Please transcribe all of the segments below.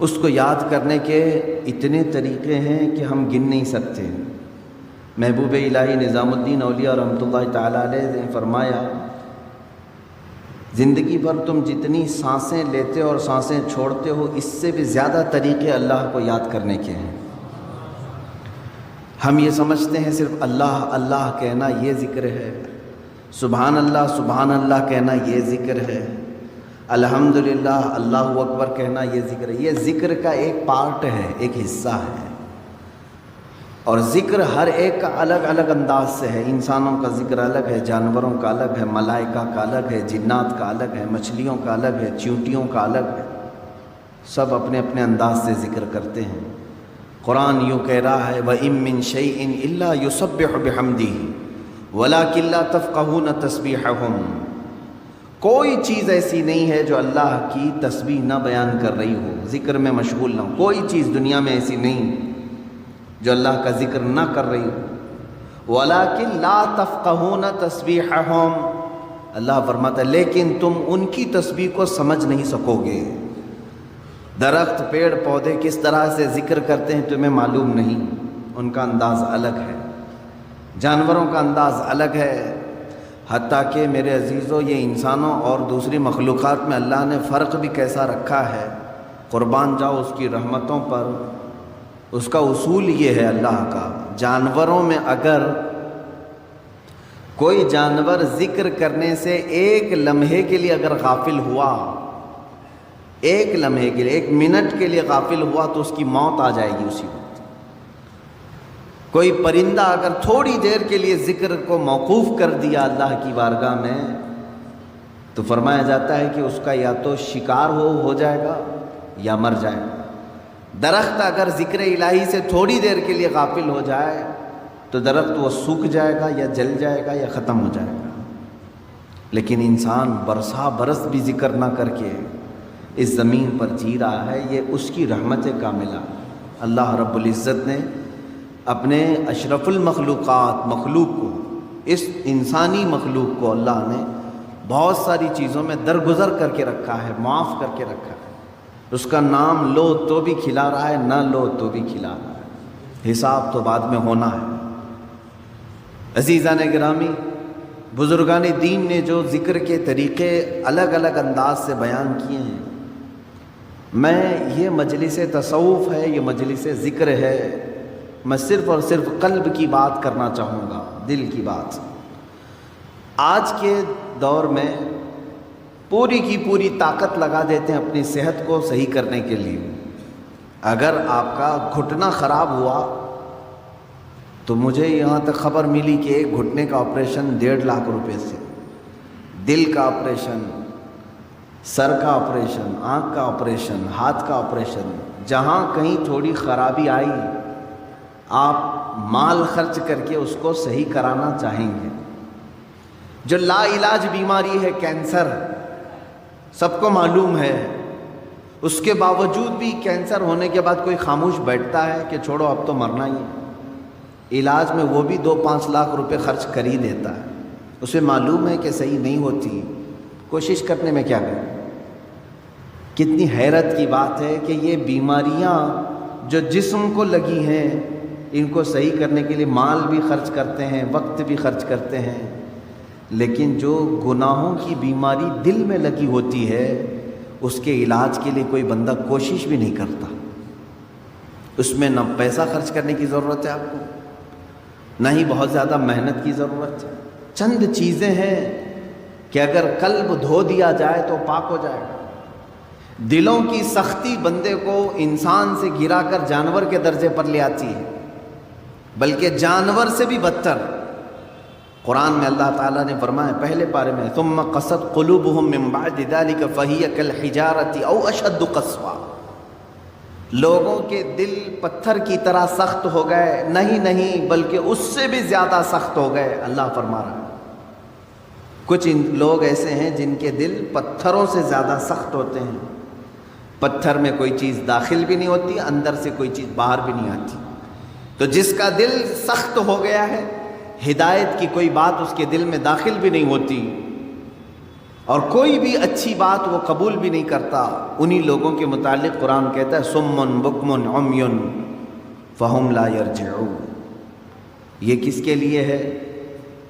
اس کو یاد کرنے کے اتنے طریقے ہیں کہ ہم گن نہیں سکتے۔ محبوب الہی نظام الدین اولیاء رحمۃ اللہ تعالیٰ علیہ نے فرمایا، زندگی بھر تم جتنی سانسیں لیتے اور سانسیں چھوڑتے ہو، اس سے بھی زیادہ طریقے اللہ کو یاد کرنے کے ہیں۔ ہم یہ سمجھتے ہیں صرف اللہ اللہ کہنا یہ ذکر ہے، سبحان اللہ کہنا یہ ذکر ہے، الحمدللہ اللہ اکبر کہنا یہ ذکر ہے۔ یہ ذکر کا ایک پارٹ ہے، ایک حصہ ہے، اور ذکر ہر ایک کا الگ الگ انداز سے ہے۔ انسانوں کا ذکر الگ ہے، جانوروں کا الگ ہے، ملائکہ کا الگ ہے، جنات کا الگ ہے، مچھلیوں کا الگ ہے، چیونٹیوں کا الگ ہے۔ سب اپنے اپنے انداز سے ذکر کرتے ہیں۔ قرآن یوں کہہ رہا ہے، وَإِن مِّن شَيْءٍ إِلَّا يُسَبِّحُ بِحَمْدِهِ وَلَٰكِن لَّا تَفْقَهُونَ تَسْبِيحَهُمْ۔ کوئی چیز ایسی نہیں ہے جو اللہ کی تسبیح نہ بیان کر رہی ہو، ذکر میں مشغول نہ ہو۔ کوئی چیز دنیا میں ایسی نہیں جو اللہ کا ذکر نہ کر رہی ہو۔ وَلَٰكِن لَّا تَفْقَهُونَ تَسْبِيحَهُمْ، اللہ فرماتا ہے لیکن تم ان کی تسبیح کو سمجھ نہیں سکو گے۔ درخت پیڑ پودے کس طرح سے ذکر کرتے ہیں تمہیں معلوم نہیں، ان کا انداز الگ ہے، جانوروں کا انداز الگ ہے۔ حتیٰ کہ میرے عزیزو، یہ انسانوں اور دوسری مخلوقات میں اللہ نے فرق بھی کیسا رکھا ہے، قربان جاؤ اس کی رحمتوں پر۔ اس کا اصول یہ ہے اللہ کا، جانوروں میں اگر کوئی جانور ذکر کرنے سے ایک لمحے کے لیے اگر غافل ہوا، ایک لمحے کے لیے، ایک منٹ کے لیے غافل ہوا، تو اس کی موت آ جائے گی اسی وقت۔ کوئی پرندہ اگر تھوڑی دیر کے لیے ذکر کو موقوف کر دیا اللہ کی بارگاہ میں، تو فرمایا جاتا ہے کہ اس کا یا تو شکار ہو جائے گا یا مر جائے گا۔ درخت اگر ذکر الہی سے تھوڑی دیر کے لیے غافل ہو جائے تو درخت وہ سوکھ جائے گا یا جل جائے گا یا ختم ہو جائے گا۔ لیکن انسان برسا برس بھی ذکر نہ کر کے اس زمین پر جی رہا ہے، یہ اس کی رحمت کاملہ۔ اللہ رب العزت نے اپنے اشرف المخلوقات مخلوق کو، اس انسانی مخلوق کو اللہ نے بہت ساری چیزوں میں درگزر کر کے رکھا ہے، معاف کر کے رکھا ہے۔ اس کا نام لو تو بھی کھلا رہا ہے، نہ لو تو بھی کھلا رہا ہے، حساب تو بعد میں ہونا ہے۔ عزیزان گرامی، بزرگان دین نے جو ذکر کے طریقے الگ الگ انداز سے بیان کیے ہیں، میں یہ مجلس تصوف ہے، یہ مجلس ذکر ہے، میں صرف اور صرف قلب کی بات کرنا چاہوں گا، دل کی بات۔ آج کے دور میں پوری کی پوری طاقت لگا دیتے ہیں اپنی صحت کو صحیح کرنے کے لیے۔ اگر آپ کا گھٹنا خراب ہوا تو مجھے یہاں تک خبر ملی کہ ایک گھٹنے کا آپریشن 1.5 لاکھ روپے سے، دل کا آپریشن، سر کا آپریشن، آنکھ کا آپریشن، ہاتھ کا آپریشن، جہاں کہیں تھوڑی خرابی آئی آپ مال خرچ کر کے اس کو صحیح کرانا چاہیں گے۔ جو لا علاج بیماری ہے کینسر، سب کو معلوم ہے، اس کے باوجود بھی کینسر ہونے کے بعد کوئی خاموش بیٹھتا ہے کہ چھوڑو اب تو مرنا ہی ہے۔ علاج میں وہ بھی 2-5 لاکھ روپے خرچ کر ہی دیتا ہے، اسے معلوم ہے کہ صحیح نہیں ہوتی، کوشش کرنے میں کیا کریں۔ کتنی حیرت کی بات ہے کہ یہ بیماریاں جو جسم کو لگی ہیں، ان کو صحیح کرنے کے لیے مال بھی خرچ کرتے ہیں، وقت بھی خرچ کرتے ہیں، لیکن جو گناہوں کی بیماری دل میں لگی ہوتی ہے اس کے علاج کے لیے کوئی بندہ کوشش بھی نہیں کرتا۔ اس میں نہ پیسہ خرچ کرنے کی ضرورت ہے آپ کو، نہ ہی بہت زیادہ محنت کی ضرورت ہے۔ چند چیزیں ہیں کہ اگر قلب دھو دیا جائے تو پاک ہو جائے گا۔ دلوں کی سختی بندے کو انسان سے گرا کر جانور کے درجے پر لے آتی ہے، بلکہ جانور سے بھی بدتر۔ قرآن میں اللہ تعالیٰ نے فرمایا پہلے پارے میں، ثم قست قلوبهم من بعد ذلك فهي كالحجارة او اشد قسوة، لوگوں کے دل پتھر کی طرح سخت ہو گئے، نہیں بلکہ اس سے بھی زیادہ سخت ہو گئے۔ اللہ فرما رہا ہے کچھ لوگ ایسے ہیں جن کے دل پتھروں سے زیادہ سخت ہوتے ہیں، پتھر میں کوئی چیز داخل بھی نہیں ہوتی، اندر سے کوئی چیز باہر بھی نہیں آتی۔ تو جس کا دل سخت ہو گیا ہے، ہدایت کی کوئی بات اس کے دل میں داخل بھی نہیں ہوتی، اور کوئی بھی اچھی بات وہ قبول بھی نہیں کرتا۔ انہی لوگوں کے متعلق قرآن کہتا ہے صم بکم عمی فہم لا یرجعون۔ یہ کس کے لیے ہے؟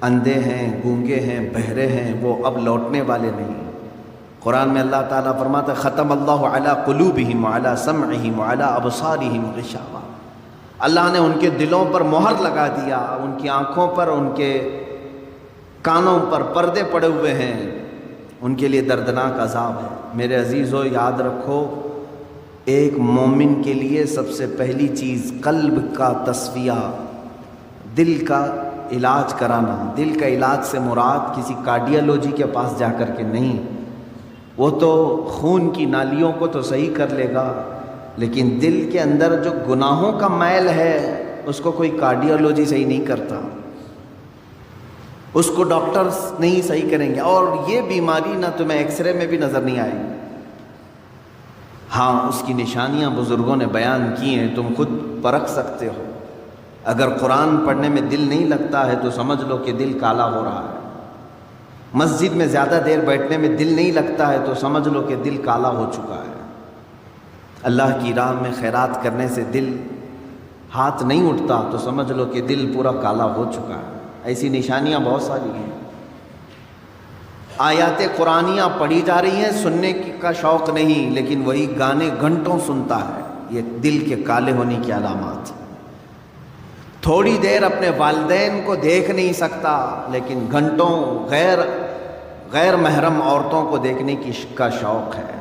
اندھے ہیں، گونگے ہیں، بہرے ہیں، وہ اب لوٹنے والے نہیں۔ قرآن میں اللہ تعالیٰ فرماتا ہے ختم اللہ علی قلوبہم وعلی سمعہم وعلی ابصارہم غشاوہ، اللہ نے ان کے دلوں پر مہر لگا دیا، ان کی آنکھوں پر، ان کے کانوں پر پردے پڑے ہوئے ہیں، ان کے لیے دردناک عذاب ہے۔ میرے عزیزو یاد رکھو، ایک مومن کے لیے سب سے پہلی چیز قلب کا تصفیہ، دل کا علاج کرانا۔ دل کا علاج سے مراد کسی کارڈیالوجی کے پاس جا کر کے نہیں، وہ تو خون کی نالیوں کو تو صحیح کر لے گا، لیکن دل کے اندر جو گناہوں کا میل ہے اس کو کوئی کارڈیالوجی صحیح نہیں کرتا، اس کو ڈاکٹرز نہیں صحیح کریں گے، اور یہ بیماری نہ تمہیں ایکس رے میں بھی نظر نہیں آئے گی۔ ہاں اس کی نشانیاں بزرگوں نے بیان کی ہیں، تم خود پرکھ سکتے ہو۔ اگر قرآن پڑھنے میں دل نہیں لگتا ہے تو سمجھ لو کہ دل کالا ہو رہا ہے۔ مسجد میں زیادہ دیر بیٹھنے میں دل نہیں لگتا ہے تو سمجھ لو کہ دل کالا ہو چکا ہے۔ اللہ کی راہ میں خیرات کرنے سے دل ہاتھ نہیں اٹھتا تو سمجھ لو کہ دل پورا کالا ہو چکا ہے۔ ایسی نشانیاں بہت ساری ہیں۔ آیات قرآنیاں پڑھی جا رہی ہیں، سننے کا شوق نہیں، لیکن وہی گانے گھنٹوں سنتا ہے، یہ دل کے کالے ہونے کی علامات۔ تھوڑی دیر اپنے والدین کو دیکھ نہیں سکتا، لیکن گھنٹوں غیر محرم عورتوں کو دیکھنے کا شوق ہے۔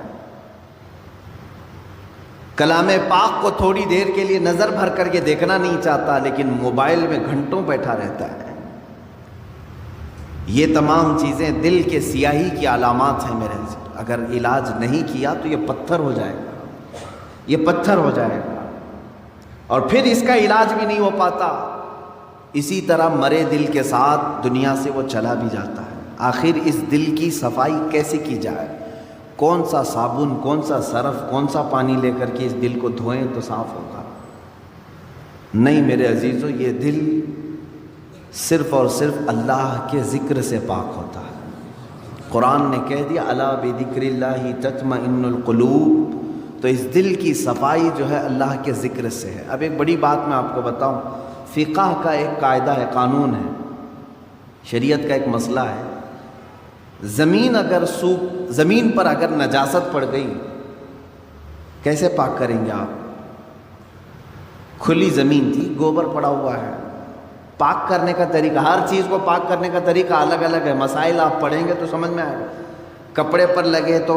کلام پاک کو تھوڑی دیر کے لیے نظر بھر کر کے دیکھنا نہیں چاہتا، لیکن موبائل میں گھنٹوں بیٹھا رہتا ہے۔ یہ تمام چیزیں دل کے سیاہی کی علامات ہیں میرے عزیز۔ اگر علاج نہیں کیا تو یہ پتھر ہو جائے گا، یہ پتھر ہو جائے گا، اور پھر اس کا علاج بھی نہیں ہو پاتا۔ اسی طرح مرے دل کے ساتھ دنیا سے وہ چلا بھی جاتا ہے۔ آخر اس دل کی صفائی کیسے کی جائے؟ کون سا صابن، کون سا سرف، کون سا پانی لے کر کے اس دل کو دھوئیں تو صاف ہوگا؟ نہیں میرے عزیزو، یہ دل صرف اور صرف اللہ کے ذکر سے پاک ہوتا ہے۔ قرآن نے کہہ دیا الا بذکر اللہ تطمئن القلوب، تو اس دل کی صفائی جو ہے اللہ کے ذکر سے ہے۔ اب ایک بڑی بات میں آپ کو بتاؤں، فقہ کا ایک قاعدہ ہے، قانون ہے، شریعت کا ایک مسئلہ ہے۔ زمین پر اگر نجاست پڑ گئی کیسے پاک کریں گے آپ؟ کھلی زمین تھی، گوبر پڑا ہوا ہے، پاک کرنے کا طریقہ، ہر چیز کو پاک کرنے کا طریقہ الگ الگ ہے۔ مسائل آپ پڑھیں گے تو سمجھ میں آئے گا۔ کپڑے پر لگے تو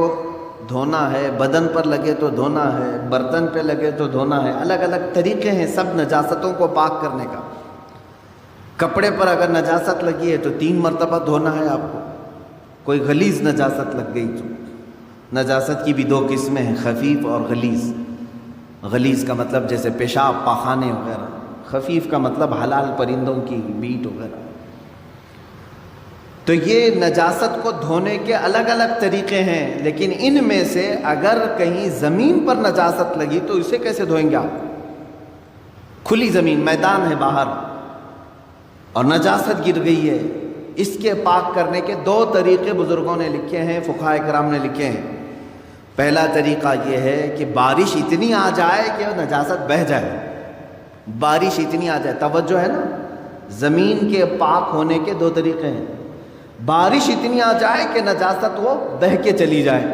دھونا ہے، بدن پر لگے تو دھونا ہے، برتن پہ لگے تو دھونا ہے، الگ الگ طریقے ہیں سب نجاستوں کو پاک کرنے کا۔ کپڑے پر اگر نجاست لگی ہے تو 3 مرتبہ دھونا ہے آپ کو۔ کوئی غلیظ نجاست لگ گئی تو، نجاست کی بھی 2 قسمیں ہیں، خفیف اور غلیظ۔ غلیظ کا مطلب جیسے پیشاب، پاخانے وغیرہ، خفیف کا مطلب حلال پرندوں کی میٹ وغیرہ۔ تو یہ نجاست کو دھونے کے الگ الگ طریقے ہیں، لیکن ان میں سے اگر کہیں زمین پر نجاست لگی تو اسے کیسے دھوئیں گے آپ؟ کھلی زمین، میدان ہے باہر، اور نجاست گر گئی ہے، اس کے پاک کرنے کے 2 طریقے بزرگوں نے لکھے ہیں، فقہاء کرام نے لکھے ہیں۔ پہلا طریقہ یہ ہے کہ بارش اتنی آ جائے کہ نجاست بہہ جائے، بارش اتنی آ جائے، توجہ ہے نا، زمین کے پاک ہونے کے 2 طریقے ہیں۔ بارش اتنی آ جائے کہ نجاست وہ بہہ کے چلی جائے۔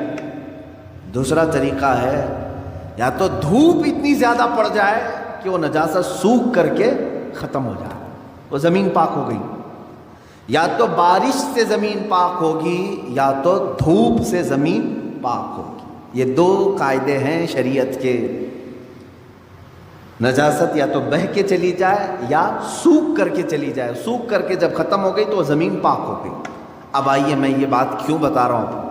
دوسرا طریقہ ہے یا تو دھوپ اتنی زیادہ پڑ جائے کہ وہ نجاست سوکھ کر کے ختم ہو جائے، وہ زمین پاک ہو گئی۔ یا تو بارش سے زمین پاک ہوگی یا تو دھوپ سے زمین پاک ہوگی۔ یہ 2 قاعدے ہیں شریعت کے۔ نجاست یا تو بہہ کے چلی جائے یا سوکھ کر کے چلی جائے، سوکھ کر کے جب ختم ہو گئی تو وہ زمین پاک ہو گئی۔ اب آئیے میں یہ بات کیوں بتا رہا ہوں؟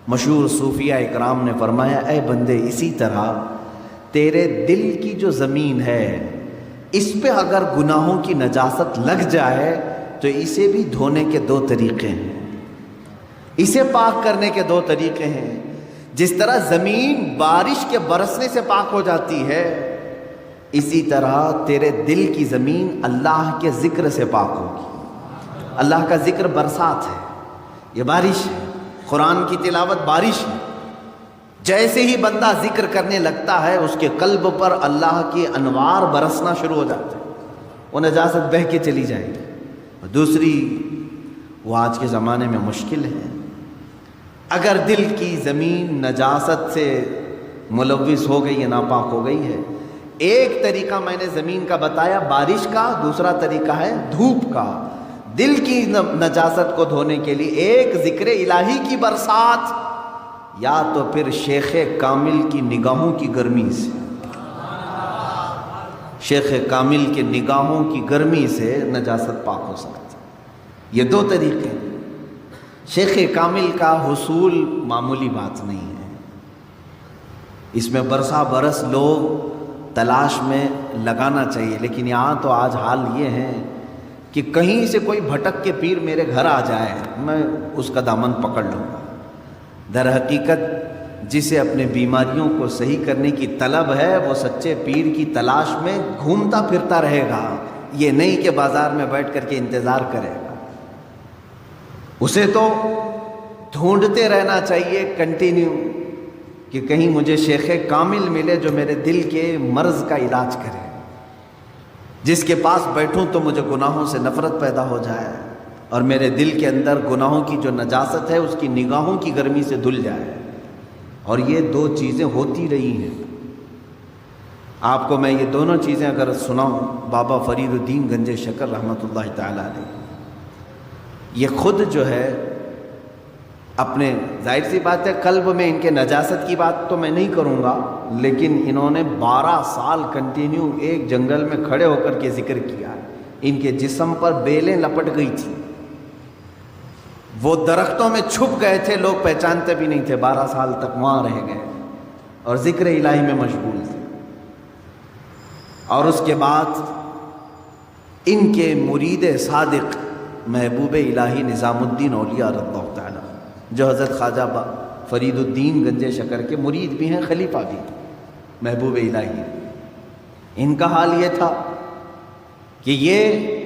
مشہور صوفیہ اکرام نے فرمایا اے بندے، اسی طرح تیرے دل کی جو زمین ہے اس پہ اگر گناہوں کی نجاست لگ جائے تو اسے بھی دھونے کے 2 طریقے ہیں، اسے پاک کرنے کے 2 طریقے ہیں۔ جس طرح زمین بارش کے برسنے سے پاک ہو جاتی ہے، اسی طرح تیرے دل کی زمین اللہ کے ذکر سے پاک ہوگی۔ اللہ کا ذکر برسات ہے، یہ بارش ہے، قرآن کی تلاوت بارش ہے، جیسے ہی بندہ ذکر کرنے لگتا ہے اس کے قلب پر اللہ کے انوار برسنا شروع ہو جاتے ہیں، وہ نجاست بہہ کے چلی جائے گی۔ دوسری، وہ آج کے زمانے میں مشکل ہے، اگر دل کی زمین نجاست سے ملوث ہو گئی ہے، ناپاک ہو گئی ہے، ایک طریقہ میں نے زمین کا بتایا بارش کا، دوسرا طریقہ ہے دھوپ کا۔ دل کی نجاست کو دھونے کے لیے ایک ذکر الہی کی برسات، یا تو پھر شیخ کامل کی نگاہوں کی گرمی سے، شیخ کامل کے نگاہوں کی گرمی سے نجاست پاک ہو سکتی ہے۔ یہ دو طریقے ہیں۔ شیخ کامل کا حصول معمولی بات نہیں ہے، اس میں برسا برس لوگ تلاش میں لگانا چاہیے، لیکن یہاں تو آج حال یہ ہے کہ کہیں سے کوئی بھٹک کے پیر میرے گھر آ جائے میں اس کا دامن پکڑ لوں گا۔ در حقیقت جسے اپنے بیماریوں کو صحیح کرنے کی طلب ہے وہ سچے پیر کی تلاش میں گھومتا پھرتا رہے گا، یہ نہیں کہ بازار میں بیٹھ کر کے انتظار کرے گا۔ اسے تو ڈھونڈتے رہنا چاہیے کنٹینیو کہ کہیں مجھے شیخ کامل ملے جو میرے دل کے مرض کا علاج کرے، جس کے پاس بیٹھوں تو مجھے گناہوں سے نفرت پیدا ہو جائے اور میرے دل کے اندر گناہوں کی جو نجاست ہے اس کی نگاہوں کی گرمی سے دھل جائے۔ اور یہ دو چیزیں ہوتی رہی ہیں۔ آپ کو میں یہ دونوں چیزیں اگر سناؤں، بابا فرید الدین گنج شکر رحمۃ اللہ تعالیٰ علیہ، یہ خود جو ہے اپنے، ظاہر سی بات ہے قلب میں ان کے نجاست کی بات تو میں نہیں کروں گا، لیکن انہوں نے 12 سال کنٹینیو ایک جنگل میں کھڑے ہو کر کے ذکر کیا۔ ان کے جسم پر بیلیں لپٹ گئی تھی، وہ درختوں میں چھپ گئے تھے، لوگ پہچانتے بھی نہیں تھے، 12 سال تک وہاں رہ گئے اور ذکر الہی میں مشغول تھے۔ اور اس کے بعد ان کے مرید صادق محبوب الہی نظام الدین اولیاء رضی اللہ تعالیٰ، جو حضرت خواجہ فرید الدین گنج شکر کے مرید بھی ہیں، خلیفہ بھی محبوب الہی، ان کا حال یہ تھا کہ یہ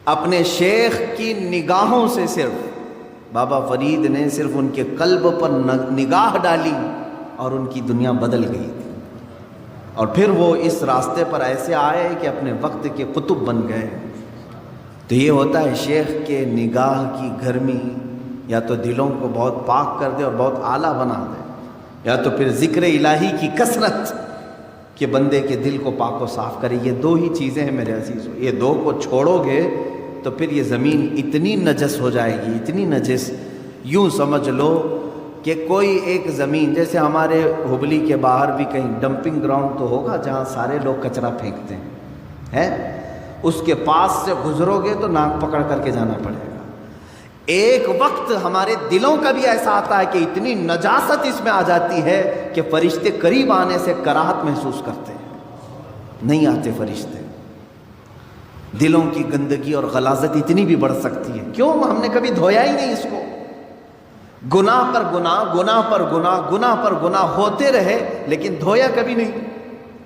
اپنے شیخ کی نگاہوں سے، صرف بابا فرید نے صرف ان کے قلب پر نگاہ ڈالی اور ان کی دنیا بدل گئی تھی، اور پھر وہ اس راستے پر ایسے آئے کہ اپنے وقت کے قطب بن گئے۔ تو یہ ہوتا ہے شیخ کے نگاہ کی گرمی یا تو دلوں کو بہت پاک کر دے اور بہت اعلیٰ بنا دے، یا تو پھر ذکر الہی کی کثرت کہ بندے کے دل کو پاک و صاف کرے۔ یہ دو ہی چیزیں ہیں میرے عزیزو، یہ دو کو چھوڑو گے تو پھر یہ زمین اتنی نجس ہو جائے گی، اتنی نجس، یوں سمجھ لو کہ کوئی ایک زمین، جیسے ہمارے ہبلی کے باہر بھی کہیں ڈمپنگ گراؤنڈ تو ہوگا جہاں سارے لوگ کچرا پھینکتے ہیں، اس کے پاس سے گزرو گے تو ناک پکڑ کر کے جانا پڑے گا۔ ایک وقت ہمارے دلوں کا بھی ایسا آتا ہے کہ اتنی نجاست اس میں آ جاتی ہے کہ فرشتے قریب آنے سے کراہت محسوس کرتے ہیں، نہیں آتے فرشتے۔ دلوں کی گندگی اور غلاظت اتنی بھی بڑھ سکتی ہے، کیوں؟ ہم نے کبھی دھویا ہی نہیں اس کو، گناہ پر گناہ، گناہ پر گناہ، گناہ پر گناہ ہوتے رہے لیکن دھویا کبھی نہیں،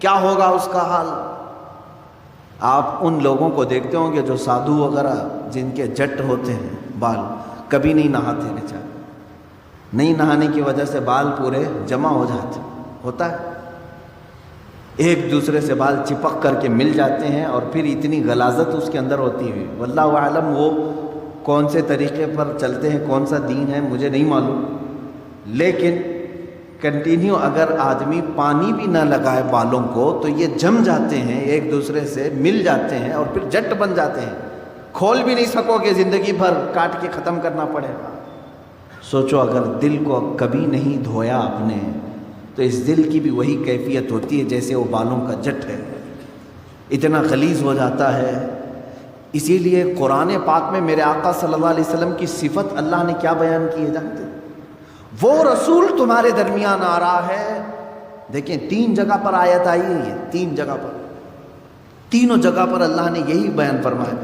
کیا ہوگا اس کا حال؟ آپ ان لوگوں کو دیکھتے ہوں گے جو سادھو وغیرہ جن کے جٹ ہوتے ہیں بال، کبھی نہیں نہاتے بیچارے، نہیں نہانے کی وجہ سے بال پورے جمع ہو جاتے، ہوتا ہے، ایک دوسرے سے بال چپک کر کے مل جاتے ہیں، اور پھر اتنی غلاظت اس کے اندر ہوتی ہے، واللہ اعلم وہ کون سے طریقے پر چلتے ہیں، کون سا دین ہے مجھے نہیں معلوم، لیکن کنٹینیو اگر آدمی پانی بھی نہ لگائے بالوں کو تو یہ جم جاتے ہیں، ایک دوسرے سے مل جاتے ہیں اور پھر جٹ بن جاتے ہیں، کھول بھی نہیں سکو گے، زندگی بھر کاٹ کے ختم کرنا پڑے گا۔ سوچو اگر دل کو کبھی نہیں دھویا آپ نے تو اس دل کی بھی وہی کیفیت ہوتی ہے جیسے وہ بالوں کا جٹ ہے، اتنا غلیظ ہو جاتا ہے۔ اسی لیے قرآن پاک میں میرے آقا صلی اللہ علیہ وسلم کی صفت اللہ نے کیا بیان کی ہے جانتے ہیں؟ وہ رسول تمہارے درمیان آ رہا ہے، دیکھیں 3 جگہ پر آیت آئی ہے، یہ 3 جگہ پر، تینوں جگہ پر اللہ نے یہی بیان فرمایا،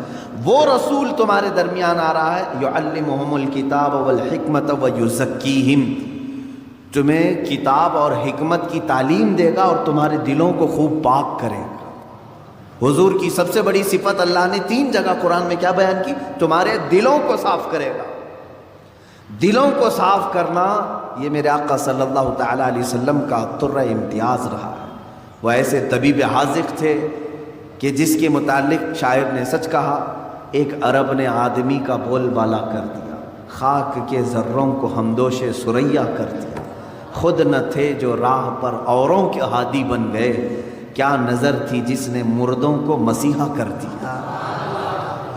وہ رسول تمہارے درمیان آ رہا ہے، یعلمہم الکتاب والحکمت ویزکیہم، تمہیں کتاب اور حکمت کی تعلیم دے گا اور تمہارے دلوں کو خوب پاک کرے گا۔ حضور کی سب سے بڑی صفت اللہ نے 3 جگہ قرآن میں کیا بیان کی؟ تمہارے دلوں کو صاف کرے گا۔ دلوں کو صاف کرنا یہ میرے آقا صلی اللہ تعالیٰ علیہ وسلم کا طرہ امتیاز رہا ہے۔ وہ ایسے طبیب حاذق تھے کہ جس کے متعلق شاعر نے سچ کہا، ایک عرب نے آدمی کا بول بالا کر دیا، خاک کے ذروں کو ہمدوش ثریا کر دیا، خود نہ تھے جو راہ پر اوروں کے ہادی بن گئے، کیا نظر تھی جس نے مردوں کو مسیحا کر دیا۔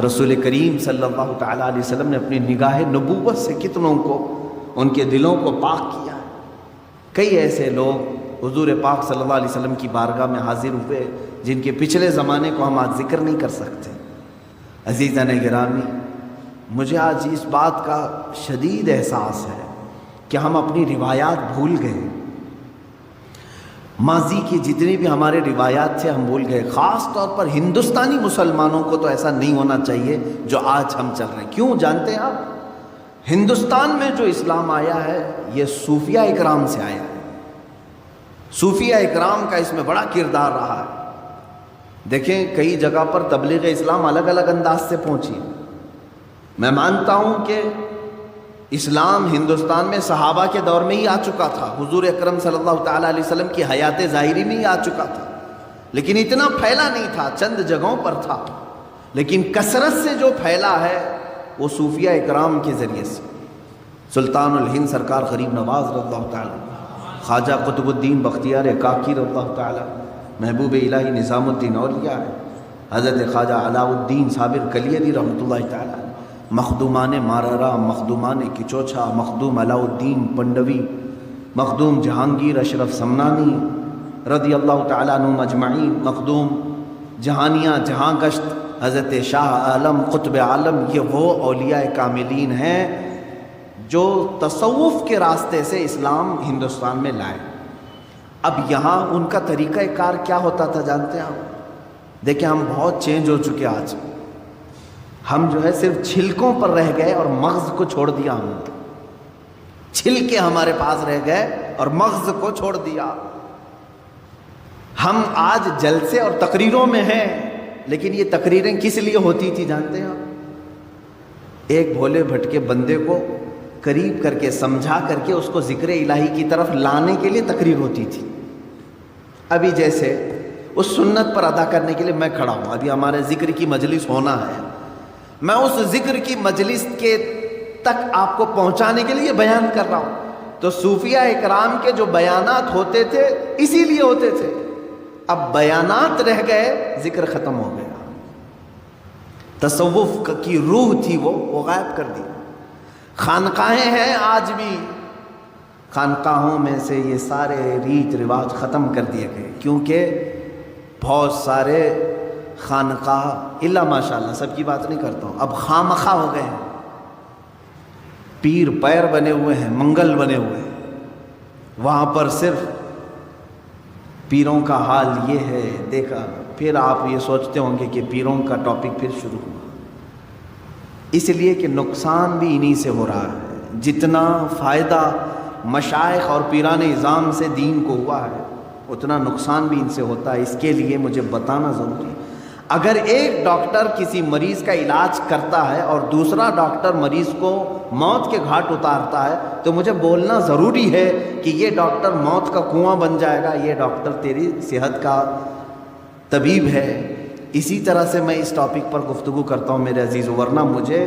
رسول کریم صلی اللہ تعالیٰ علیہ وسلم نے اپنی نگاہ نبوت سے کتنوں کو ان کے دلوں کو پاک کیا۔ کئی ایسے لوگ حضور پاک صلی اللہ علیہ وسلم کی بارگاہ میں حاضر ہوئے جن کے پچھلے زمانے کو ہم آج ذکر نہیں کر سکتے۔ عزیزان گرامی، مجھے آج اس بات کا شدید احساس ہے کہ ہم اپنی روایات بھول گئے، ماضی کی جتنی بھی ہمارے روایات تھے ہم بھول گئے۔ خاص طور پر ہندوستانی مسلمانوں کو تو ایسا نہیں ہونا چاہیے جو آج ہم چل رہے ہیں۔ کیوں جانتے ہیں آپ؟ ہندوستان میں جو اسلام آیا ہے یہ صوفیہ اکرام سے آیا ہے۔ صوفیہ اکرام کا اس میں بڑا کردار رہا ہے۔ دیکھیں کئی جگہ پر تبلیغ اسلام الگ الگ انداز سے پہنچی۔ میں مانتا ہوں کہ اسلام ہندوستان میں صحابہ کے دور میں ہی آ چکا تھا، حضور اکرم صلی اللہ تعالیٰ علیہ وسلم کی حیات ظاہری میں ہی آ چکا تھا، لیکن اتنا پھیلا نہیں تھا، چند جگہوں پر تھا۔ لیکن کثرت سے جو پھیلا ہے وہ صوفیہ اکرام کے ذریعے سے۔ سلطان الہند سرکار غریب نواز رضی اللہ تعالیٰ، خواجہ قطب الدین بختیار کاکی رضی اللہ تعالیٰ، محبوب الہی نظام الدین اولیاء ہے، حضرت خواجہ علاء الدین صابر کلیری رحمۃ اللہ تعالیٰ، مخدومان ماررا، مخدومان کچوچھا، مخدوم علاء الدین پنڈوی، مخدوم جہانگیر اشرف سمنانی رضی اللہ تعالیٰ عنہم اجمعین، مخدوم جہانیہ جہاں گشت حضرت شاہ عالم قطب عالم، یہ وہ اولیاء کاملین ہیں جو تصوف کے راستے سے اسلام ہندوستان میں لائے۔ اب یہاں ان کا طریقہ کار کیا ہوتا تھا جانتے ہیں آپ؟ دیکھیں ہم بہت چینج ہو چکے آج، ہم جو ہے صرف چھلکوں پر رہ گئے اور مغز کو چھوڑ دیا۔ ہم چھلکے ہمارے پاس رہ گئے اور مغز کو چھوڑ دیا۔ ہم آج جلسے اور تقریروں میں ہیں، لیکن یہ تقریریں کس لیے ہوتی تھی جانتے ہیں آپ؟ ایک بھولے بھٹکے بندے کو قریب کر کے سمجھا کر کے اس کو ذکر الہی کی طرف لانے کے لیے تقریر ہوتی تھی۔ ابھی جیسے اس سنت پر ادا کرنے کے لیے میں کھڑا ہوں، ابھی ہمارے ذکر کی مجلس ہونا ہے، میں اس ذکر کی مجلس کے تک آپ کو پہنچانے کے لیے بیان کر رہا ہوں۔ تو صوفیہ اکرام کے جو بیانات ہوتے تھے اسی لیے ہوتے تھے۔ اب بیانات رہ گئے، ذکر ختم ہو گیا، تصوف کی روح تھی وہ غائب کر دی۔ خانقاہیں ہیں آج بھی، خانقاہوں میں سے یہ سارے ریت رواج ختم کر دیے گئے، کیونکہ بہت سارے خانقاہ الا ماشاءاللہ، سب کی بات نہیں کرتا ہوں، اب خامخواہ ہو گئے ہیں، پیر پیر بنے ہوئے ہیں، منگل بنے ہوئے ہیں، وہاں پر صرف پیروں کا حال یہ ہے دیکھا۔ پھر آپ یہ سوچتے ہوں گے کہ پیروں کا ٹاپک پھر شروع ہوا، اس لیے کہ نقصان بھی انہی سے ہو رہا ہے۔ جتنا فائدہ مشائخ اور پیران اعظام سے دین کو ہوا ہے اتنا نقصان بھی ان سے ہوتا ہے۔ اس کے لیے مجھے بتانا ضروری ہے، اگر ایک ڈاکٹر کسی مریض کا علاج کرتا ہے اور دوسرا ڈاکٹر مریض کو موت کے گھاٹ اتارتا ہے تو مجھے بولنا ضروری ہے کہ یہ ڈاکٹر موت کا کنواں بن جائے گا، یہ ڈاکٹر تیری صحت کا طبیب ہے۔ اسی طرح سے میں اس ٹاپک پر گفتگو کرتا ہوں میرے عزیز، ورنہ مجھے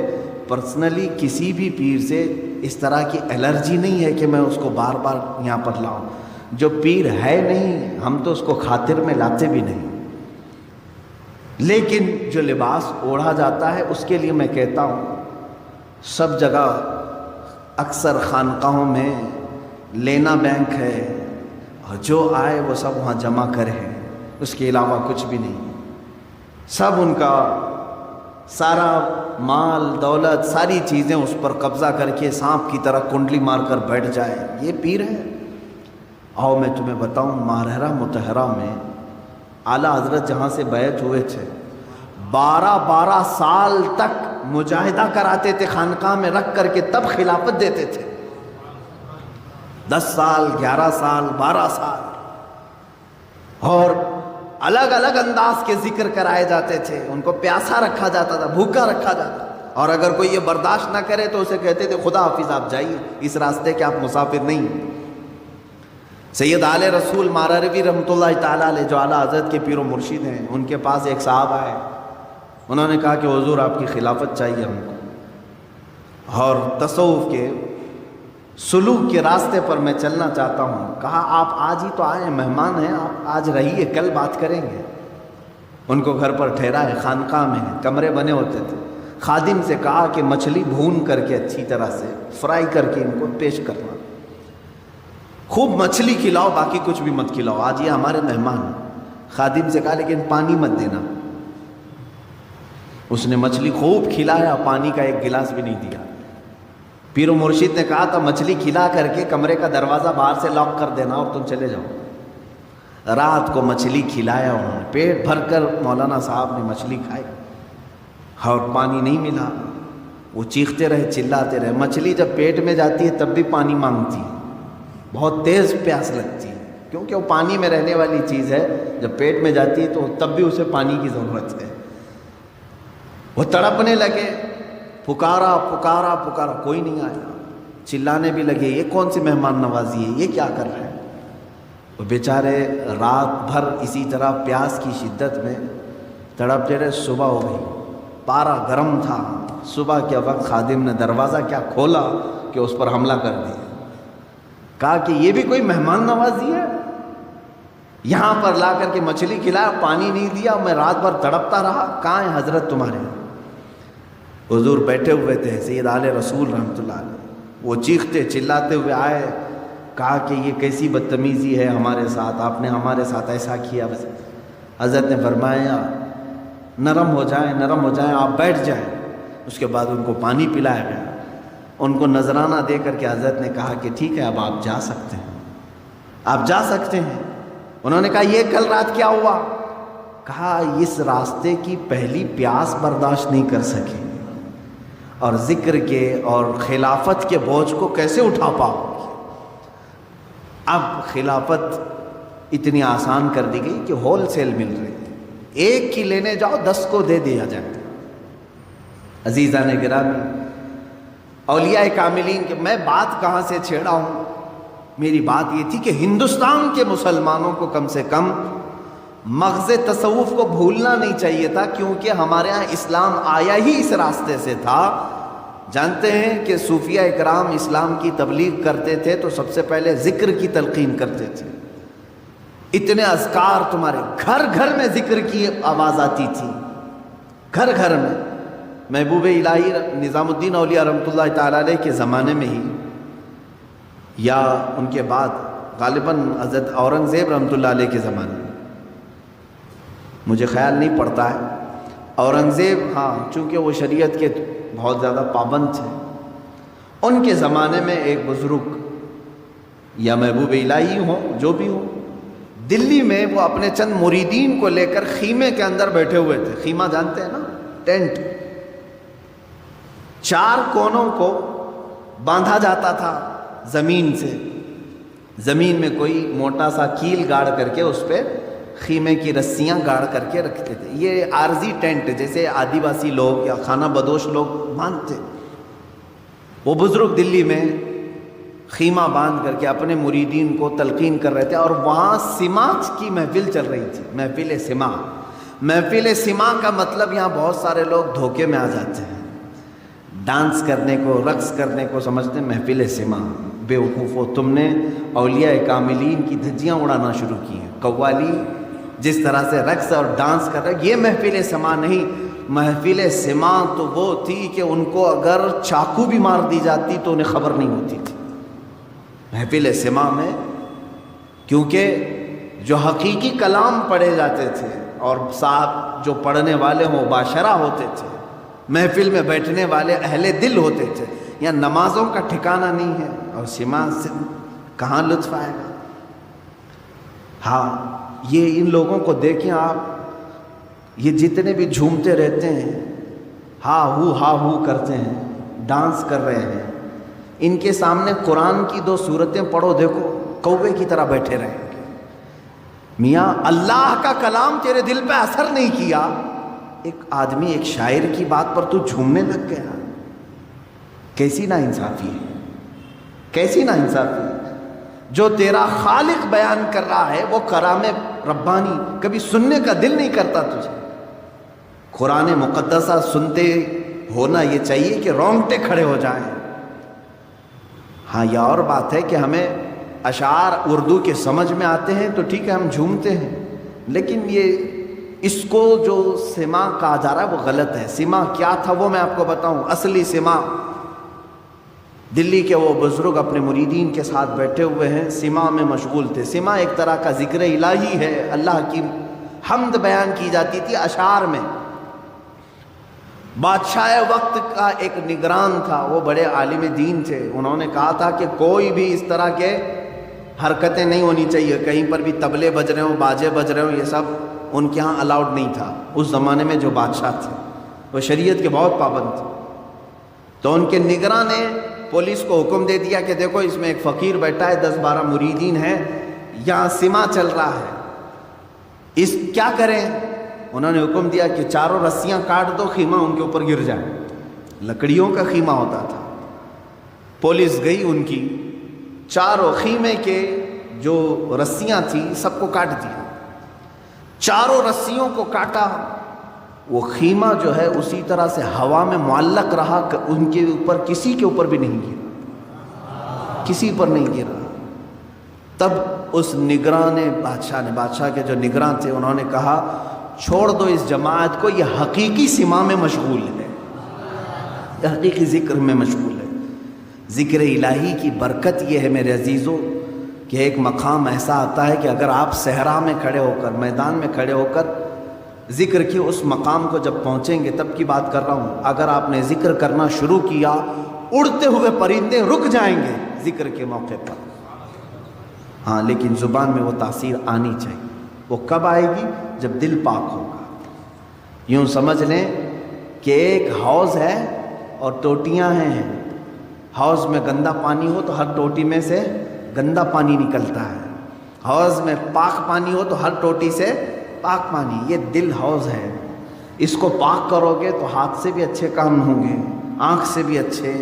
پرسنلی کسی بھی پیر سے اس طرح کی الرجی نہیں ہے کہ میں اس کو بار بار یہاں پر لاؤں۔ جو پیر ہے نہیں ہم تو اس کو خاطر میں لاتے بھی نہیں، لیکن جو لباس اوڑھا جاتا ہے اس کے لیے میں کہتا ہوں سب جگہ اکثر خانقاہوں میں لینا بینک ہے، اور جو آئے وہ سب وہاں جمع کرے، اس کے علاوہ کچھ بھی نہیں۔ سب ان کا سارا مال دولت ساری چیزیں اس پر قبضہ کر کے سانپ کی طرح کنڈلی مار کر بیٹھ جائے، یہ پیر ہے۔ آؤ میں تمہیں بتاؤں، مارہرہ متحرہ میں اعلیٰ حضرت جہاں سے بیعت ہوئے تھے 12 سال تک مجاہدہ کراتے تھے، خانقاہ میں رکھ کر کے تب خلافت دیتے تھے۔ 10 سال 11 سال 12 سال، اور الگ الگ انداز کے ذکر کرائے جاتے تھے، ان کو پیاسا رکھا جاتا تھا، بھوکا رکھا جاتا، اور اگر کوئی یہ برداشت نہ کرے تو اسے کہتے تھے خدا حافظ آپ جائیے، اس راستے کے آپ مسافر نہیں۔ سید آل رسول ماراروی رحمۃ اللہ تعالیٰ علیہ جو اعلیٰ حضرت کے پیر و مرشد ہیں، ان کے پاس ایک صاحب آئے، انہوں نے کہا کہ حضور آپ کی خلافت چاہیے ہم کو، اور تصوف کے سلوک کے راستے پر میں چلنا چاہتا ہوں۔ کہا آپ آج ہی تو آئے ہیں، مہمان ہیں، آپ آج رہیے، کل بات کریں گے۔ ان کو گھر پر ٹھہرائے، خانقاہ میں کمرے بنے ہوتے تھے، خادم سے کہا کہ مچھلی بھون کر کے اچھی طرح سے فرائی کر کے ان کو پیش کرنا، خوب مچھلی کھلاؤ، باقی کچھ بھی مت کھلاؤ، آج یہ ہمارے مہمان ہیں۔ خادم سے کہا لیکن پانی مت دینا۔ اس نے مچھلی خوب کھلایا، پانی کا ایک گلاس بھی نہیں دیا۔ پیر و مرشد نے کہا تھا مچھلی کھلا کر کے کمرے کا دروازہ باہر سے لاک کر دینا اور تم چلے جاؤ۔ رات کو مچھلی کھلایا انہوں نے، پیٹ بھر کر مولانا صاحب نے مچھلی کھائی، اور پانی نہیں ملا۔ وہ چیختے رہے، چلاتے رہے۔ مچھلی جب پیٹ میں جاتی ہے تب بھی پانی مانگتی ہے، بہت تیز پیاس لگتی ہے، کیونکہ وہ پانی میں رہنے والی چیز ہے۔ جب پیٹ میں جاتی ہے تو تب بھی اسے پانی کی ضرورت ہے۔ وہ تڑپنے لگے، پکارا پکارا پکارا، کوئی نہیں آیا۔ چلانے بھی لگے، یہ کون سی مہمان نوازی ہے، یہ کیا کر رہے ہیں؟ وہ بیچارے رات بھر اسی طرح پیاس کی شدت میں تڑپتے رہے۔ صبح ہو گئی، پارا گرم تھا، صبح کے وقت خادم نے دروازہ کیا کھولا کہ اس پر حملہ کر دیا۔ کہا کہ یہ بھی کوئی مہمان نوازی ہے، یہاں پر لا کر کے مچھلی کھلایا، پانی نہیں دیا، میں رات بھر تڑپتا رہا، کہاں ہے حضرت تمہارے؟ حضور بیٹھے ہوئے تھے، سید آل رسول رحمۃ اللہ علیہ، وہ چیختے چلاتے ہوئے آئے، کہا کہ یہ کیسی بدتمیزی ہے ہمارے ساتھ، آپ نے ہمارے ساتھ ایسا کیا۔ بس حضرت نے فرمایا نرم ہو جائیں، نرم ہو جائیں، آپ بیٹھ جائیں۔ اس کے بعد ان کو پانی پلایا گیا، ان کو نذرانہ دے کر کے حضرت نے کہا کہ ٹھیک ہے اب آپ جا سکتے ہیں، آپ جا سکتے ہیں۔ انہوں نے کہا یہ کل رات کیا ہوا؟ کہا اس راستے کی پہلی پیاس برداشت نہیں کر سکے، اور ذکر کے اور خلافت کے بوجھ کو کیسے اٹھا پاؤ گے؟ اب خلافت اتنی آسان کر دی گئی کہ ہول سیل مل رہی ہے، ایک کی لینے جاؤ 10 کو دے دیا جائے۔ عزیزان گرامی، اولیاء کاملین کے میں بات کہاں سے چھیڑا ہوں؟ میری بات یہ تھی کہ ہندوستان کے مسلمانوں کو کم سے کم مغز تصوف کو بھولنا نہیں چاہیے تھا، کیونکہ ہمارے ہاں اسلام آیا ہی اس راستے سے تھا۔ جانتے ہیں کہ صوفیہ اکرام اسلام کی تبلیغ کرتے تھے تو سب سے پہلے ذکر کی تلقین کرتے تھے۔ اتنے اذکار تمہارے گھر گھر میں ذکر کی آواز آتی تھی، گھر گھر میں۔ محبوب الہی نظام الدین اولیاء رحمۃ اللہ تعالیٰ علیہ کے زمانے میں ہی یا ان کے بعد غالباً حضرت اورنگزیب رحمۃ اللہ علیہ کے زمانے میں، مجھے خیال نہیں پڑتا ہے، اورنگزیب ہاں، چونکہ وہ شریعت کے بہت زیادہ پابند تھے، ان کے زمانے میں ایک بزرگ یا محبوب الہی ہوں جو بھی ہوں، دلی میں وہ اپنے چند مریدین کو لے کر خیمے کے اندر بیٹھے ہوئے تھے۔ خیمہ جانتے ہیں نا، ٹینٹ، 4 کونوں کو باندھا جاتا تھا زمین سے، زمین میں کوئی موٹا سا کیل گاڑ کر کے اس پہ خیمے کی رسیاں گاڑ کر کے رکھتے تھے۔ یہ عارضی ٹینٹ جیسے آدیواسی لوگ یا خانہ بدوش لوگ باندھتے، وہ بزرگ دلی میں خیمہ باندھ کر کے اپنے مریدین کو تلقین کر رہے تھے، اور وہاں سماج کی محفل چل رہی تھی، محفل سماع۔ محفل سماع کا مطلب یہاں بہت سارے لوگ دھوکے میں آ جاتے ہیں، ڈانس کرنے کو، رقص کرنے کو سمجھتے ہیں محفل سماع۔ بے وقوفو، تم نے اولیاء کاملین کی دھجیاں اڑانا شروع کی ہیں۔ قوالی جس طرح سے رقص اور ڈانس کر رہے، یہ محفل سماع نہیں۔ محفل سماع تو وہ تھی کہ ان کو اگر چاقو بھی مار دی جاتی تو انہیں خبر نہیں ہوتی تھی۔ محفل سماع میں کیونکہ جو حقیقی کلام پڑھے جاتے تھے اور صاحب جو پڑھنے والے ہوں باشرہ ہوتے تھے، محفل میں بیٹھنے والے اہل دل ہوتے تھے، یا نمازوں کا ٹھکانہ نہیں ہے، اور سماع سے کہاں لطف آئے گا؟ ہاں، یہ ان لوگوں کو دیکھیں آپ، یہ جتنے بھی جھومتے رہتے ہیں، ہا ہو کرتے ہیں، ڈانس کر رہے ہیں، ان کے سامنے قرآن کی 2 سورتیں پڑھو، دیکھو کوے کی طرح بیٹھے رہیں گے۔ میاں اللہ کا کلام تیرے دل پہ اثر نہیں کیا، ایک آدمی ایک شاعر کی بات پر تو جھومنے لگ گیا. کیسی ناانصافی ہے, کیسی ناانصافی ہے. جو تیرا خالق بیان کر رہا ہے وہ کلام ربانی کبھی سننے کا دل نہیں کرتا تجھے. قرآن مقدسہ سنتے ہونا یہ چاہیے کہ رونگٹے کھڑے ہو جائیں. ہاں یہ اور بات ہے کہ ہمیں اشعار اردو کے سمجھ میں آتے ہیں تو ٹھیک ہے, ہم جھومتے ہیں, لیکن یہ اس کو جو سما کہا جا رہا ہے وہ غلط ہے. سما کیا تھا وہ میں آپ کو بتاؤں. اصلی سما, دلی کے وہ بزرگ اپنے مریدین کے ساتھ بیٹھے ہوئے ہیں, سما میں مشغول تھے. سما ایک طرح کا ذکر الہی ہے, اللہ کی حمد بیان کی جاتی تھی اشعار میں. بادشاہ وقت کا ایک نگران تھا, وہ بڑے عالم دین تھے. انہوں نے کہا تھا کہ کوئی بھی اس طرح کے حرکتیں نہیں ہونی چاہیے, کہیں پر بھی طبلے بج رہے ہوں, باجے بج رہے ہوں, یہ سب ان کے ہاں الاؤڈ نہیں تھا. اس زمانے میں جو بادشاہ تھے وہ شریعت کے بہت پابند تھے. تو ان کے نگراں نے پولیس کو حکم دے دیا کہ دیکھو اس میں ایک فقیر بیٹھا ہے, 10-12 مریدین ہیں, یہاں سما چل رہا ہے, اس کیا کریں. انہوں نے حکم دیا کہ چاروں رسیاں کاٹ دو, خیمہ ان کے اوپر گر جائے. لکڑیوں کا خیمہ ہوتا تھا. پولیس گئی, ان کی چاروں خیمے کے جو رسیاں تھیں سب کو کاٹ دیا. چاروں رسیوں کو کاٹا, وہ خیمہ جو ہے اسی طرح سے ہوا میں معلق رہا, ان کے اوپر کسی کے اوپر بھی نہیں گرا, کسی پر نہیں گرا. تب اس نگراں نے بادشاہ کے جو نگراں تھے انہوں نے کہا چھوڑ دو اس جماعت کو, یہ حقیقی سما میں مشغول ہے, یہ حقیقی ذکر میں مشغول ہے. ذکر الہی کی برکت یہ ہے میرے عزیزو کہ ایک مقام ایسا آتا ہے کہ اگر آپ صحرا میں کھڑے ہو کر, میدان میں کھڑے ہو کر ذکر کے اس مقام کو جب پہنچیں گے, تب کی بات کر رہا ہوں, اگر آپ نے ذکر کرنا شروع کیا اڑتے ہوئے پرندے رک جائیں گے ذکر کے موقع پر. ہاں لیکن زبان میں وہ تاثیر آنی چاہیے. وہ کب آئے گی؟ جب دل پاک ہوگا. یوں سمجھ لیں کہ ایک حوض ہے اور ٹوٹیاں ہیں. حوض میں گندا پانی ہو تو ہر ٹوٹی میں سے گندا پانی نکلتا ہے. حوض میں پاک پانی ہو تو ہر ٹوٹی سے پاک پانی. یہ دل حوض ہے, اس کو پاک کرو گے تو ہاتھ سے بھی اچھے کام ہوں گے, آنکھ سے بھی اچھے,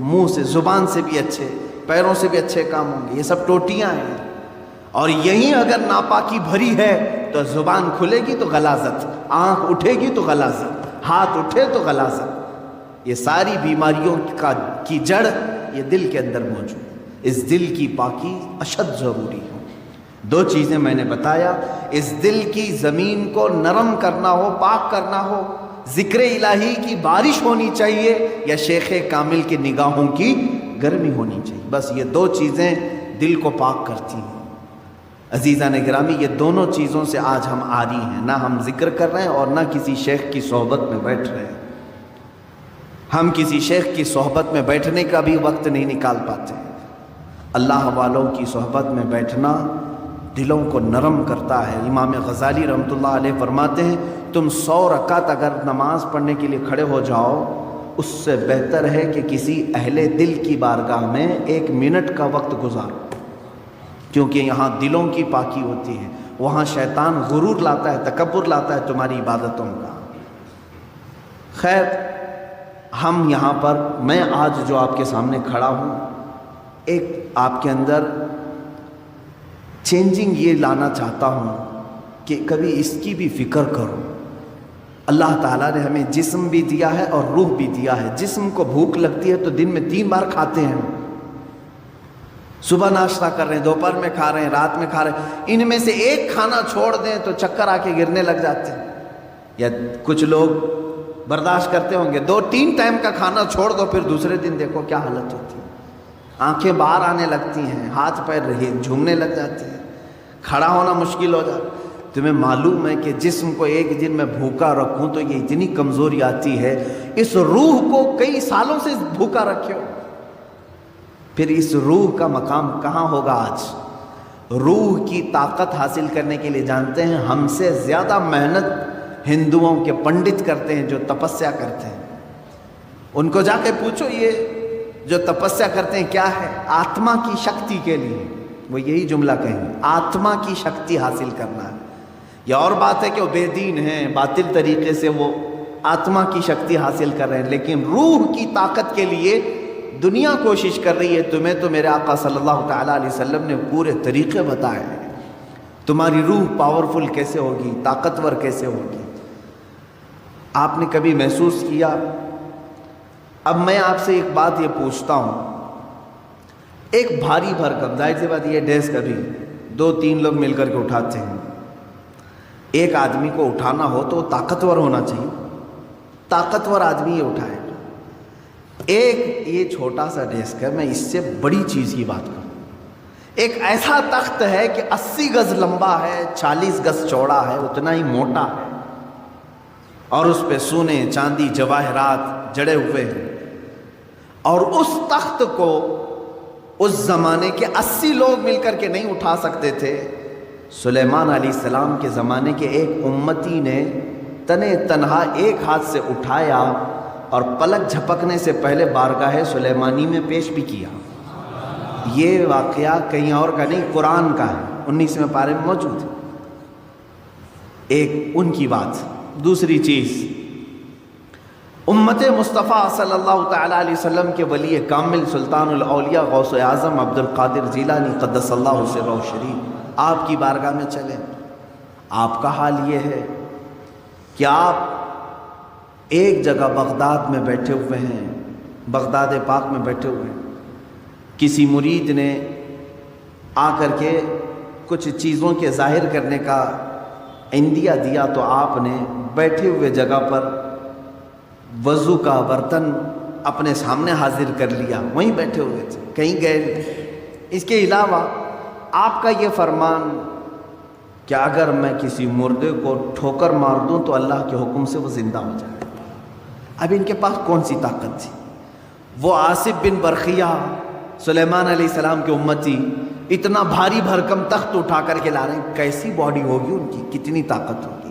منہ سے, زبان سے بھی اچھے, پیروں سے بھی اچھے کام ہوں گے. یہ سب ٹوٹیاں ہیں. اور یہیں اگر ناپاکی بھری ہے تو زبان کھلے گی تو غلاظت, آنکھ اٹھے گی تو غلاظت, ہاتھ اٹھے تو غلاظت. یہ ساری بیماریوں کی جڑ یہ دل کے اندر موجود ہے. اس دل کی پاکی اشد ضروری ہے. 2 چیزیں میں نے بتایا, اس دل کی زمین کو نرم کرنا ہو, پاک کرنا ہو, ذکر الہی کی بارش ہونی چاہیے یا شیخ کامل کی نگاہوں کی گرمی ہونی چاہیے. بس یہ 2 چیزیں دل کو پاک کرتی ہیں. عزیزان گرامی, یہ دونوں چیزوں سے آج ہم عاری ہیں. نہ ہم ذکر کر رہے ہیں اور نہ کسی شیخ کی صحبت میں بیٹھ رہے ہیں. ہم کسی شیخ کی صحبت میں بیٹھنے کا بھی وقت نہیں نکال پاتے. اللہ والوں کی صحبت میں بیٹھنا دلوں کو نرم کرتا ہے. امام غزالی رحمۃ اللہ علیہ فرماتے ہیں تم 100 رکعت اگر نماز پڑھنے کے لیے کھڑے ہو جاؤ, اس سے بہتر ہے کہ کسی اہل دل کی بارگاہ میں 1 منٹ کا وقت گزارو, کیونکہ یہاں دلوں کی پاکی ہوتی ہے. وہاں شیطان غرور لاتا ہے, تکبر لاتا ہے تمہاری عبادتوں کا. خیر, ہم یہاں پر, میں آج جو آپ کے سامنے کھڑا ہوں, ایک آپ کے اندر چینجنگ یہ لانا چاہتا ہوں کہ کبھی اس کی بھی فکر کرو. اللہ تعالیٰ نے ہمیں جسم بھی دیا ہے اور روح بھی دیا ہے. جسم کو بھوک لگتی ہے تو دن میں 3 بار کھاتے ہیں. صبح ناشتہ کر رہے ہیں, دوپہر میں کھا رہے ہیں, رات میں کھا رہے ہیں. ان میں سے ایک کھانا چھوڑ دیں تو چکر آ کے گرنے لگ جاتے ہیں. یا کچھ لوگ برداشت کرتے ہوں گے, 2-3 ٹائم کا کھانا چھوڑ دو, پھر دوسرے دن دیکھو کیا حالت ہوتی ہے. آنکھیں باہر آنے لگتی ہیں, ہاتھ پیر جھومنے لگ جاتے ہیں, کھڑا ہونا مشکل ہو جاتا. تمہیں معلوم ہے کہ جسم کو ایک دن میں بھوکا رکھوں تو یہ اتنی کمزوری آتی ہے. اس روح کو کئی سالوں سے بھوکا رکھے ہو, پھر اس روح کا مقام کہاں ہوگا آج؟ روح کی طاقت حاصل کرنے کے لیے جانتے ہیں ہم سے زیادہ محنت ہندوؤں کے پنڈت کرتے ہیں جو تپسیا کرتے ہیں. ان کو جا کے پوچھو یہ جو تپسیا کرتے ہیں کیا ہے؟ آتما کی شکتی کے لیے. وہ یہی جملہ کہیں گے, آتما کی شکتی حاصل کرنا ہے. یہ اور بات ہے کہ وہ بے دین ہیں، باطل طریقے سے وہ آتما کی شکتی حاصل کر رہے ہیں، لیکن روح کی طاقت کے لیے دنیا کوشش کر رہی ہے۔ تمہیں تو میرے آقا صلی اللہ تعالیٰ علیہ وسلم نے پورے طریقے بتائے ہیں، تمہاری روح پاورفل کیسے ہوگی، طاقتور کیسے ہوگی۔ آپ نے کبھی محسوس کیا؟ اب میں آپ سے ایک بات یہ پوچھتا ہوں، ایک بھاری بھرکم، ظاہر سی بات یہ ڈیسک ابھی 2-3 لوگ مل کر کے اٹھاتے ہیں، ایک آدمی کو اٹھانا ہو تو وہ طاقتور ہونا چاہیے، طاقتور آدمی یہ اٹھائے گا۔ ایک یہ چھوٹا سا ڈیسک ہے، میں اس سے بڑی چیز کی بات کروں، ایک ایسا تخت ہے کہ 80 گز لمبا ہے، 40 گز چوڑا ہے، اتنا ہی موٹا ہے، اور اس پہ سونے چاندی جواہرات جڑے ہوئے ہیں، اور اس تخت کو اس زمانے کے 80 لوگ مل کر کے نہیں اٹھا سکتے تھے۔ سلیمان علیہ السلام کے زمانے کے ایک امتی نے تنے تنہا ایک ہاتھ سے اٹھایا اور پلک جھپکنے سے پہلے بارگاہ سلیمانی میں پیش بھی کیا۔ یہ واقعہ کہیں اور کا نہیں، قرآن کا ہے، 19ویں پارے میں موجود ہے۔ ایک ان کی بات۔ دوسری چیز، امت مصطفیٰ صلی اللہ تعالیٰ علیہ وسلم کے ولی کامل سلطان الاولیاء غوث اعظم عبد القادر جیلانی قدس اللہ سرہ الشریف آپ کی بارگاہ میں چلیں، آپ کا حال یہ ہے کہ آپ ایک جگہ بغداد میں بیٹھے ہوئے ہیں، بغداد پاک میں بیٹھے ہوئے ہیں، کسی مرید نے آ کر کے کچھ چیزوں کے ظاہر کرنے کا عندیہ دیا، تو آپ نے بیٹھے ہوئے جگہ پر وضو کا برتن اپنے سامنے حاضر کر لیا، وہیں بیٹھے ہوئے تھے، کہیں گئے نہیں۔ اس کے علاوہ آپ کا یہ فرمان کہ اگر میں کسی مردے کو ٹھوکر مار دوں تو اللہ کے حکم سے وہ زندہ ہو جائے۔ اب ان کے پاس کون سی طاقت تھی؟ وہ آصف بن برخیہ سلیمان علیہ السلام کے امتی اتنا بھاری بھرکم تخت اٹھا کر کے لا رہے ہیں، کیسی باڈی ہوگی ان کی، کتنی طاقت ہوگی۔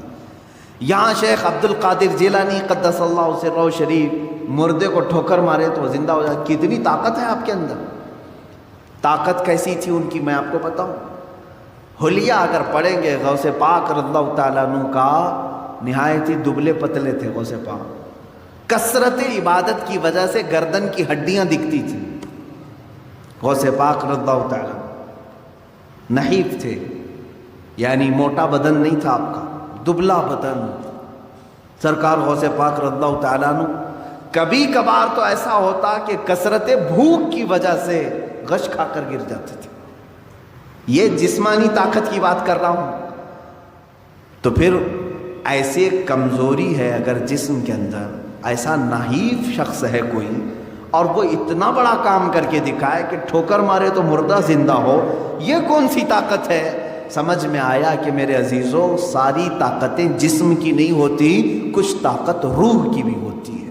یہاں شیخ عبد القادر جیلانی قدس اللہ سرہ شریف مردے کو ٹھوکر مارے تو وہ زندہ ہو جائے، کتنی طاقت ہے آپ کے اندر۔ طاقت کیسی تھی ان کی میں آپ کو بتاؤں، حلیہ اگر پڑھیں گے غوث پاک رضی اللہ تعالیٰ عنہ کا، نہایت ہی دبلے پتلے تھے غوث پاک، کثرت عبادت کی وجہ سے گردن کی ہڈیاں دکھتی تھیں۔ غوث پاک رضی اللہ تعالیٰ نحیف تھے، یعنی موٹا بدن نہیں تھا آپ کا، دبلا بدن۔ سرکار غوث پاک رضی اللہ تعالیٰ عنہ کبھی کبھار تو ایسا ہوتا کہ کثرت بھوک کی وجہ سے غش کھا کر گر جاتے تھے۔ یہ جسمانی طاقت کی بات کر رہا ہوں۔ تو پھر ایسے کمزوری ہے اگر جسم کے اندر، ایسا نحیف شخص ہے کوئی اور وہ اتنا بڑا کام کر کے دکھائے کہ ٹھوکر مارے تو مردہ زندہ ہو، یہ کون سی طاقت ہے؟ سمجھ میں آیا کہ میرے عزیزوں، ساری طاقتیں جسم کی نہیں ہوتی، کچھ طاقت روح کی بھی ہوتی ہے۔